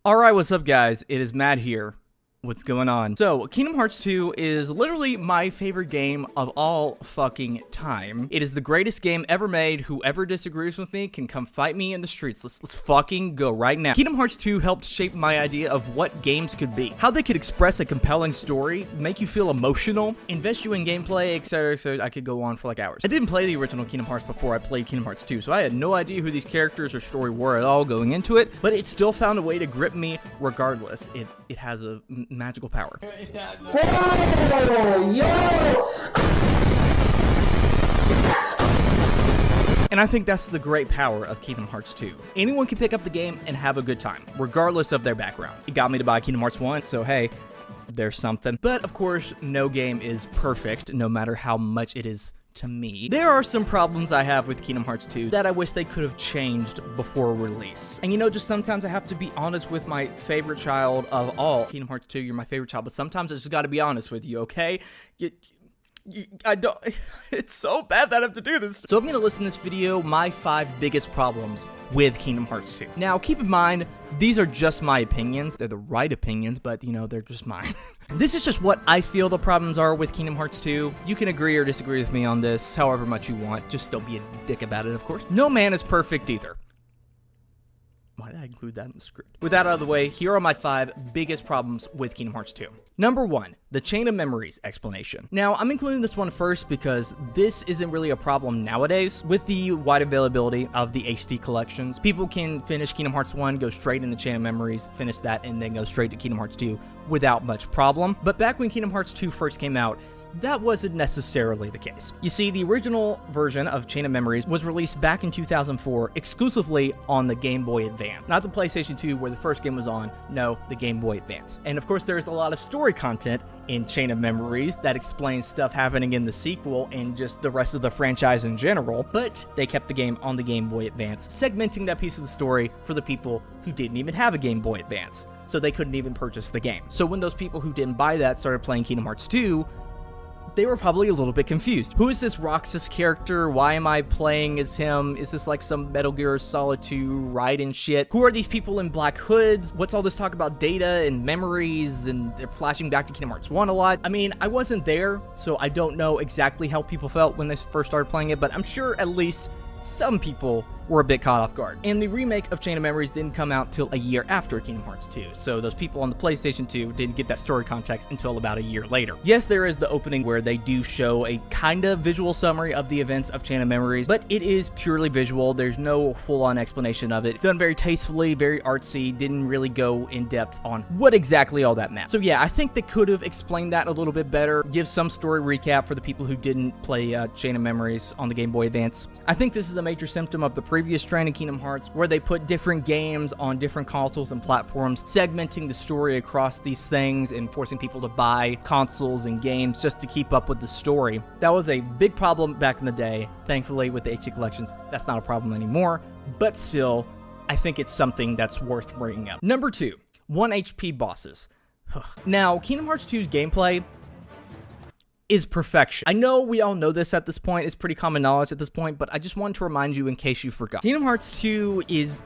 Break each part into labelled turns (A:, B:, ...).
A: Alright, what's up guys? It is Matt here. What's going on? So, Kingdom Hearts 2 is literally my favorite game of all fucking time. It is the greatest game ever made. Whoever disagrees with me can come fight me in the streets. Let's fucking go right now. Kingdom Hearts 2 helped shape my idea of what games could be. How they could express a compelling story, make you feel emotional, invest you in gameplay, etc, etc. I could go on for like hours. I didn't play the original Kingdom Hearts before I played Kingdom Hearts 2, so I had no idea who these characters or story were at all going into it, but it still found a way to grip me regardless. It has a magical power. And I think that's the great power of Kingdom Hearts 2. Anyone can pick up the game and have a good time, regardless of their background. It got me to buy Kingdom Hearts 1, so hey, there's something. But of course, no game is perfect, no matter how much it is to me. There are some problems I have with Kingdom Hearts 2 that I wish they could have changed before release. And you know, just sometimes I have to be honest with my favorite child of all. Kingdom Hearts 2, you're my favorite child, but sometimes I just gotta be honest with you, okay? I don't, it's so bad that I have to do this. So I'm gonna list in this video my 5 biggest problems with Kingdom Hearts 2. Now, keep in mind, these are just my opinions. They're the right opinions, but you know, they're just mine. This is just what I feel the problems are with Kingdom Hearts 2. You can agree or disagree with me on this however much you want. Just don't be a dick about it, of course. No man is perfect either. Why did I include that in the script? With that out of the way, here are my 5 biggest problems with Kingdom Hearts 2. Number 1, the Chain of Memories explanation. Now, I'm including this one first because this isn't really a problem nowadays. With the wide availability of the HD collections, people can finish Kingdom Hearts 1, go straight into Chain of Memories, finish that, and then go straight to Kingdom Hearts 2 without much problem. But back when Kingdom Hearts 2 first came out, that wasn't necessarily the case. You see, the original version of Chain of Memories was released back in 2004 exclusively on the Game Boy Advance. Not the PlayStation 2 where the first game was on, no, the Game Boy Advance. And of course, there's a lot of story content in Chain of Memories that explains stuff happening in the sequel and just the rest of the franchise in general, but they kept the game on the Game Boy Advance, segmenting that piece of the story for the people who didn't even have a Game Boy Advance, so they couldn't even purchase the game. So when those people who didn't buy that started playing Kingdom Hearts 2, they were probably a little bit confused. Who is this Roxas character? Why am I playing as him? Is this like some Metal Gear Solid 2 Raiden shit? Who are these people in black hoods? What's all this talk about data and memories, and they're flashing back to Kingdom Hearts 1 a lot? I mean, I wasn't there, so I don't know exactly how people felt when they first started playing it, but I'm sure at least some people were a bit caught off guard. And the remake of Chain of Memories didn't come out till a year after Kingdom Hearts 2, so those people on the PlayStation 2 didn't get that story context until about a year later. Yes, there is the opening where they do show a kind of visual summary of the events of Chain of Memories, but it is purely visual. There's no full-on explanation of it. It's done very tastefully, very artsy, didn't really go in depth on what exactly all that meant. So yeah, I think they could have explained that a little bit better, give some story recap for the people who didn't play Chain of Memories on the Game Boy Advance. I think this is a major symptom of the previous trend in Kingdom Hearts, where they put different games on different consoles and platforms, segmenting the story across these things and forcing people to buy consoles and games just to keep up with the story. That was a big problem back in the day. Thankfully, with the HD collections, that's not a problem anymore, but still, I think it's something that's worth bringing up. Number 2, 1 HP bosses. Now, Kingdom Hearts 2's gameplay is perfection. I know we all know this at this point, it's pretty common knowledge at this point, but I just wanted to remind you in case you forgot. Kingdom Hearts 2 is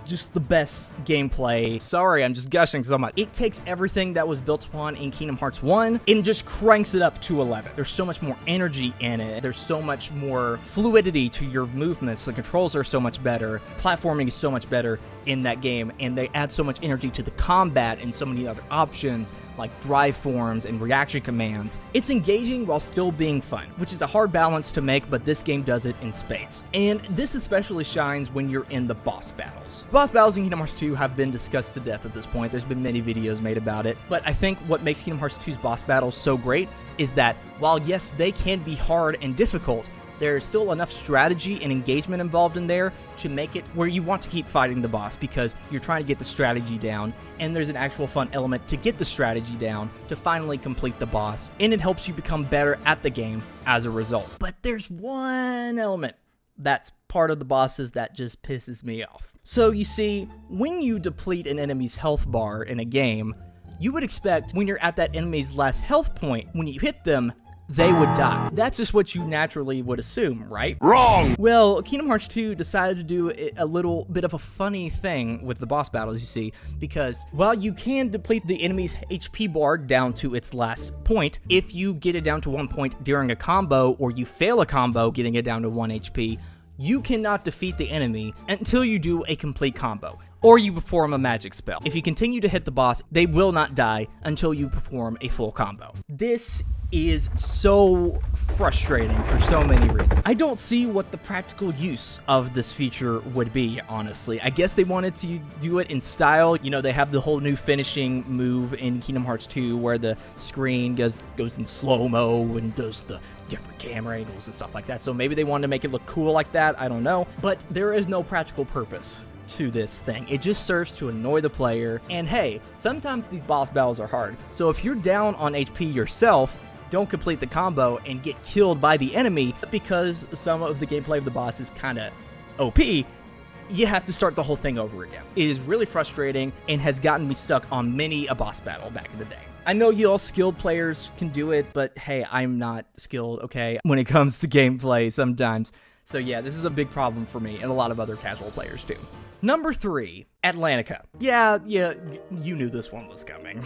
A: just the best gameplay. Sorry, I'm just gushing so much. It takes everything that was built upon in Kingdom Hearts 1 and just cranks it up to 11. There's so much more energy in it. There's so much more fluidity to your movements. The controls are so much better. Platforming is so much better in that game, and they add so much energy to the combat and so many other options like drive forms and reaction commands. It's engaging while still being fun, which is a hard balance to make, but this game does it in spades. And this especially shines when you're in the boss battles. Boss battles in Kingdom Hearts 2 have been discussed to death at this point. There's been many videos made about it, but I think what makes Kingdom Hearts 2's boss battles so great is that while yes, they can be hard and difficult, there's still enough strategy and engagement involved in there to make it where you want to keep fighting the boss because you're trying to get the strategy down, and there's an actual fun element to get the strategy down to finally complete the boss, and it helps you become better at the game as a result. But there's one element that's part of the bosses that just pisses me off. So you see, when you deplete an enemy's health bar in a game, you would expect when you're at that enemy's last health point, when you hit them, they would die. That's just what you naturally would assume, right?
B: Wrong!
A: Well, Kingdom Hearts 2 decided to do a little bit of a funny thing with the boss battles, you see, because while you can deplete the enemy's HP bar down to its last point, if you get it down to 1 point during a combo, or you fail a combo getting it down to 1 HP, you cannot defeat the enemy until you do a complete combo, or you perform a magic spell. If you continue to hit the boss, they will not die until you perform a full combo. This is so frustrating for so many reasons. I don't see what the practical use of this feature would be, honestly. I guess they wanted to do it in style. You know, they have the whole new finishing move in Kingdom Hearts 2 where the screen goes in slow-mo and does the different camera angles and stuff like that. So maybe they wanted to make it look cool like that. I don't know. But there is no practical purpose to this thing. It just serves to annoy the player. And hey, sometimes these boss battles are hard. So if you're down on HP yourself, don't complete the combo and get killed by the enemy because some of the gameplay of the boss is kind of OP, you have to start the whole thing over again. It is really frustrating and has gotten me stuck on many a boss battle back in the day. I know you all skilled players can do it, but hey, I'm not skilled, okay, when it comes to gameplay sometimes. So yeah, this is a big problem for me and a lot of other casual players too. Number 3, Atlantica. Yeah, you knew this one was coming.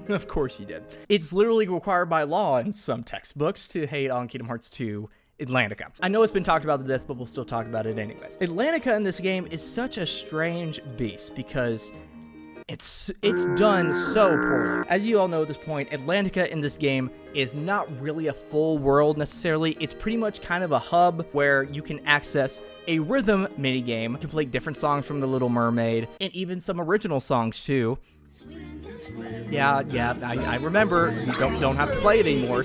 A: Of course you did. It's literally required by law in some textbooks to hate on Kingdom Hearts 2 Atlantica. I know it's been talked about to death, but we'll still talk about it anyways. Atlantica in this game is such a strange beast because it's done so poorly. As you all know at this point, Atlantica in this game is not really a full world necessarily. It's pretty much kind of a hub where you can access a rhythm minigame, complete different songs from The Little Mermaid, and even some original songs too. Yeah, I remember. You don't have to play it anymore.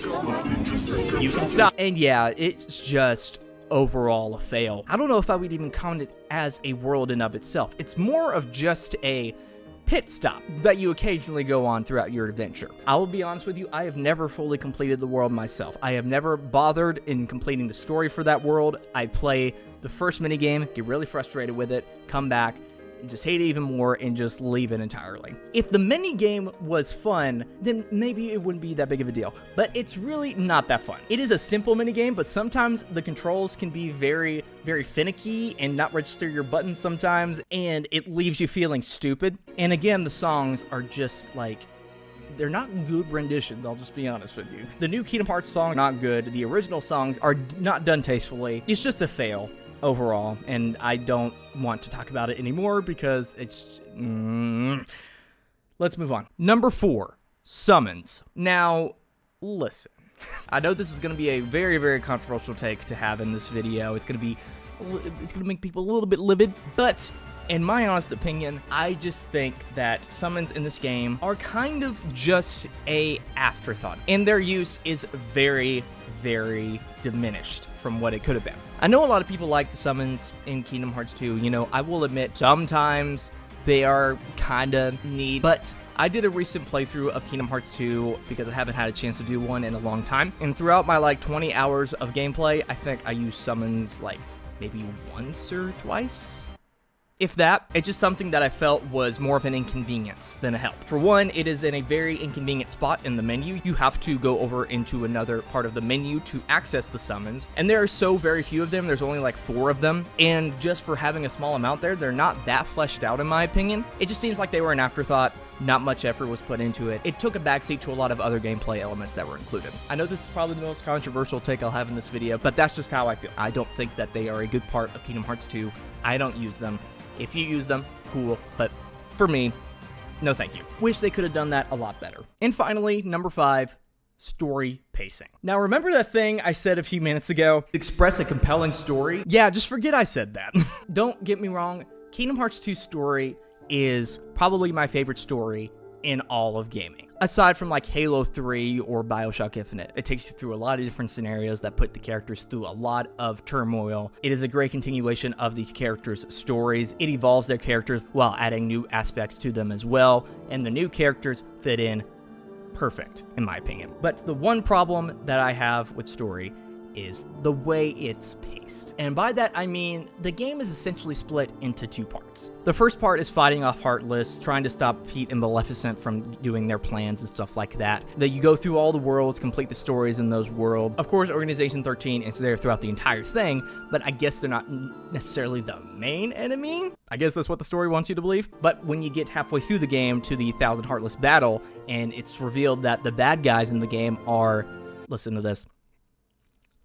A: You can stop. And yeah, it's just overall a fail. I don't know if I would even count it as a world in of itself. It's more of just a pit stop that you occasionally go on throughout your adventure. I will be honest with you, I have never fully completed the world myself. I have never bothered in completing the story for that world. I play the first minigame, get really frustrated with it, come back, and just hate it even more and just leave it entirely. If the minigame was fun, then maybe it wouldn't be that big of a deal, but it's really not that fun. It is a simple minigame, but sometimes the controls can be very, very finicky and not register your buttons sometimes, and it leaves you feeling stupid. And again, the songs are just like, they're not good renditions, I'll just be honest with you. The new Kingdom Hearts song, not good. The original songs are not done tastefully. It's just a fail overall, and I don't want to talk about it anymore because it's... Let's move on. Number 4, Summons. Now, listen. I know this is going to be a very, very controversial take to have in this video. It's going to make people a little bit livid, but in my honest opinion, I just think that summons in this game are kind of just a afterthought, and their use is very, very diminished from what it could have been. I know a lot of people like the summons in Kingdom Hearts 2. You know, I will admit sometimes they are kind of neat, but I did a recent playthrough of Kingdom Hearts 2 because I haven't had a chance to do one in a long time, and throughout my like 20 hours of gameplay, I think I used summons like maybe once or twice. If that, it's just something that I felt was more of an inconvenience than a help. For one, it is in a very inconvenient spot in the menu. You have to go over into another part of the menu to access the summons, and there are so very few of them. There's only like 4 of them, and just for having a small amount there, they're not that fleshed out in my opinion. It just seems like they were an afterthought. Not much effort was put into it. It took a backseat to a lot of other gameplay elements that were included. I know this is probably the most controversial take I'll have in this video, but that's just how I feel. I don't think that they are a good part of Kingdom Hearts 2. I don't use them. If you use them, cool, but for me, no thank you. Wish they could have done that a lot better. And finally, number 5, story pacing. Now, remember that thing I said a few minutes ago? Express a compelling story? Yeah, just forget I said that. Don't get me wrong, Kingdom Hearts 2 story is probably my favorite story in all of gaming. Aside from like Halo 3 or BioShock Infinite, it takes you through a lot of different scenarios that put the characters through a lot of turmoil. It is a great continuation of these characters' stories. It evolves their characters while adding new aspects to them as well, and the new characters fit in perfect, in my opinion. But the one problem that I have with story is the way it's paced. And by that, I mean the game is essentially split into 2 parts. The first part is fighting off Heartless, trying to stop Pete and Maleficent from doing their plans and stuff like that. That you go through all the worlds, complete the stories in those worlds. Of course, Organization 13 is there throughout the entire thing, but I guess they're not necessarily the main enemy. I guess that's what the story wants you to believe. But when you get halfway through the game to the 1000 Heartless battle, and it's revealed that the bad guys in the game are, listen to this,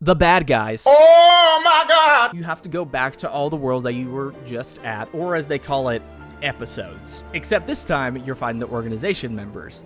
A: the bad guys.
B: Oh my god!
A: You have to go back to all the worlds that you were just at, or as they call it, episodes. Except this time, you're fighting the Organization members.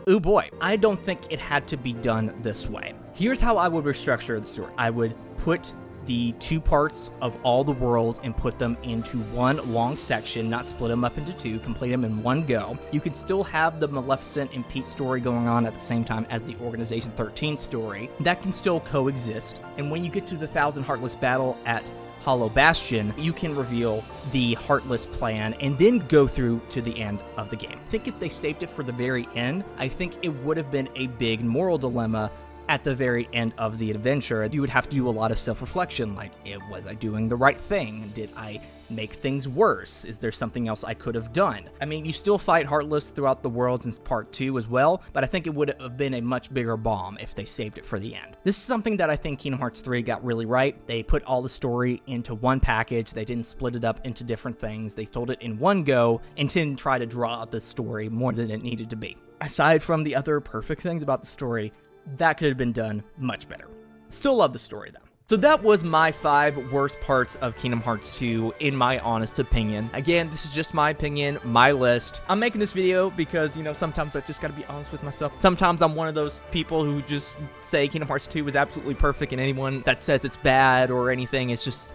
A: Ooh boy, I don't think it had to be done this way. Here's how I would restructure the story. I would put the 2 parts of all the worlds and put them into one long section, not split them up into 2, complete them in one go. You can still have the Maleficent and Pete story going on at the same time as the Organization 13 story. That can still coexist. And when you get to the 1000 Heartless battle at Hollow Bastion, you can reveal the Heartless plan and then go through to the end of the game. I think if they saved it for the very end, I think it would have been a big moral dilemma at the very end of the adventure. You would have to do a lot of self-reflection, like, was I doing the right thing? Did I make things worse? Is there something else I could have done? I mean, you still fight Heartless throughout the worlds in part 2 as well, but I think it would have been a much bigger bomb if they saved it for the end. This is something that I think Kingdom Hearts 3 got really right. They put all the story into one package. They didn't split it up into different things. They told it in one go and didn't try to draw out the story more than it needed to be. Aside from the other perfect things about the story, that could have been done much better. Still love the story, though. So that was my 5 worst parts of Kingdom Hearts 2, in my honest opinion. Again, this is just my opinion, my list. I'm making this video because, you know, sometimes I just gotta be honest with myself. Sometimes I'm one of those people who just say Kingdom Hearts 2 is absolutely perfect, and anyone that says it's bad or anything is just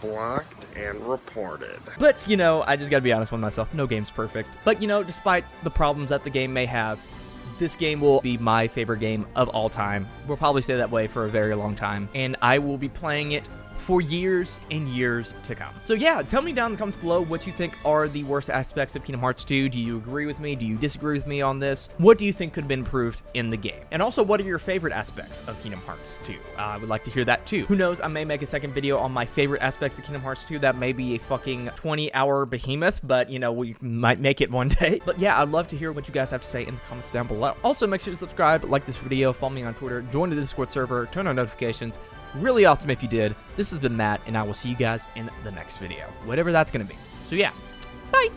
B: Blocked and reported.
A: But, you know, I just gotta be honest with myself. No game's perfect. But, you know, despite the problems that the game may have, this game will be my favorite game of all time. We'll probably stay that way for a very long time, and I will be playing it for years and years to come. So yeah, tell me down in the comments below what you think are the worst aspects of Kingdom Hearts 2. Do you agree with me? Do you disagree with me on this? What do you think could have been improved in the game? And also, what are your favorite aspects of Kingdom Hearts 2? I would like to hear that too. Who knows, I may make a second video on my favorite aspects of Kingdom Hearts 2. That may be a fucking 20-hour behemoth, but you know, we might make it one day. But yeah, I'd love to hear what you guys have to say in the comments down below. Also, make sure to subscribe, like this video, follow me on Twitter, join the Discord server, turn on notifications. Really awesome if you did. This has been Matt, and I will see you guys in the next video, whatever that's going to be. So yeah, bye!